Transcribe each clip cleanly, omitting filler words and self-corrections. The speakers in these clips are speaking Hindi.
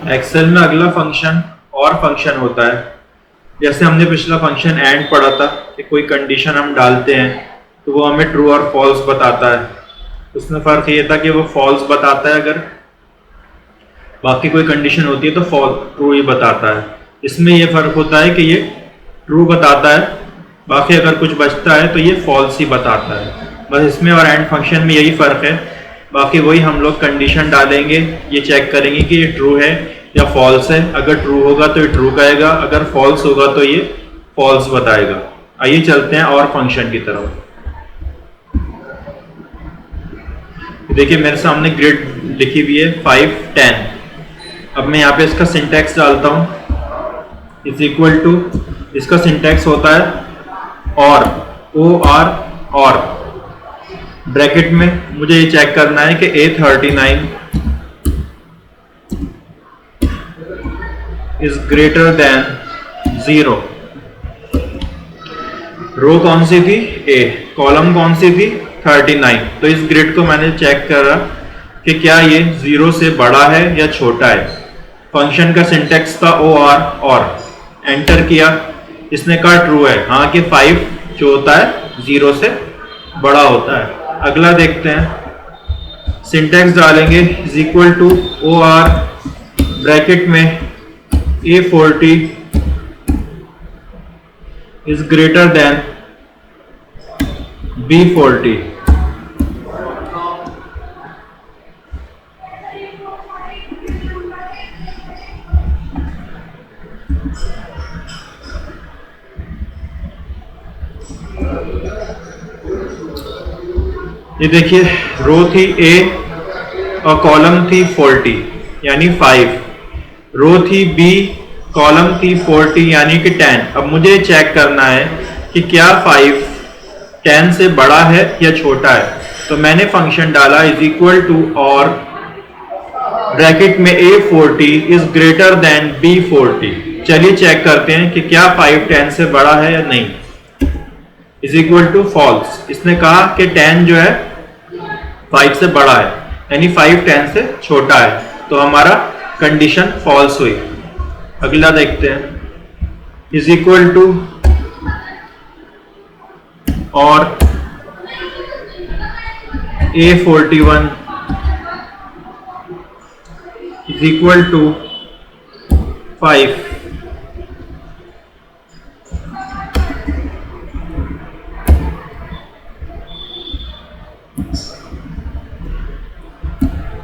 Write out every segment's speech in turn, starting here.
एक्सेल में अगला फंक्शन और फंक्शन होता है। जैसे हमने पिछला फंक्शन एंड पढ़ा था कि कोई कंडीशन हम डालते हैं तो वो हमें ट्रू और फॉल्स बताता है। उसमें फर्क ये था कि वो फॉल्स बताता है, अगर बाकी कोई कंडीशन होती है तो ट्रू ही बताता है। इसमें ये फर्क होता है कि ये ट्रू बताता है, बाकी अगर कुछ बचता है तो ये फॉल्स ही बताता है। बस इसमें और एंड फंक्शन में यही फर्क है। बाकी वही हम लोग कंडीशन डालेंगे, ये चेक करेंगे कि ये ट्रू है या फॉल्स है। अगर ट्रू होगा तो ये ट्रू कहेगा, अगर फॉल्स होगा तो ये फॉल्स बताएगा। आइए चलते हैं और फंक्शन की तरफ। देखिए मेरे सामने ग्रिड लिखी हुई है 5, 10। अब मैं यहाँ पे इसका सिंटैक्स डालता हूँ, इज इक्वल टू, इसका सिंटैक्स होता है और ब्रैकेट में मुझे ये चेक करना है कि A39 इज ग्रेटर देन 0। रो कौन सी थी? A। कॉलम कौन सी थी? 39। तो इस ग्रिड को मैंने चेक करा कि क्या ये 0 से बड़ा है या छोटा है। फंक्शन का सिंटैक्स था और एंटर किया, इसने कहा ट्रू है, हाँ कि 5 जो होता है 0 से बड़ा होता है। अगला देखते हैं, सिंटैक्स डालेंगे is equal to OR bracket में A40 is greater than B40। ये देखिए रो थी A और कॉलम थी 40 यानी 5, रो थी B, कॉलम थी 40 यानी कि 10। अब मुझे चेक करना है कि क्या 5 10 से बड़ा है या छोटा है। तो मैंने फंक्शन डाला इज इक्वल टू और ब्रैकेट में A40 is greater than B40। चलिए चेक करते हैं कि क्या 5 10 से बड़ा है या नहीं। इज इक्वल टू फॉल्स, इसने कहा कि 10 जो है 5 से बड़ा है, यानी 5 10 से छोटा है, तो हमारा कंडीशन फॉल्स हुई। अगला देखते हैं, इज इक्वल टू और A41 इज इक्वल टू 5।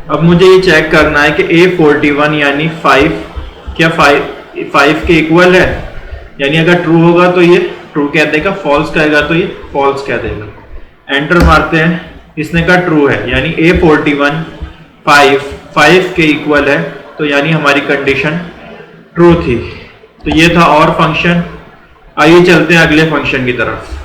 अब मुझे ये चेक करना है कि A41 यानी 5 क्या 5 के इक्वल है, यानी अगर ट्रू होगा तो ये ट्रू कह देगा, फॉल्स कहेगा तो ये फॉल्स कह देगा। एंटर मारते हैं, इसने कहा ट्रू है, यानी A41 5 के इक्वल है, तो यानी हमारी कंडीशन ट्रू थी। तो ये था और फंक्शन। आइए चलते हैं अगले फंक्शन की तरफ।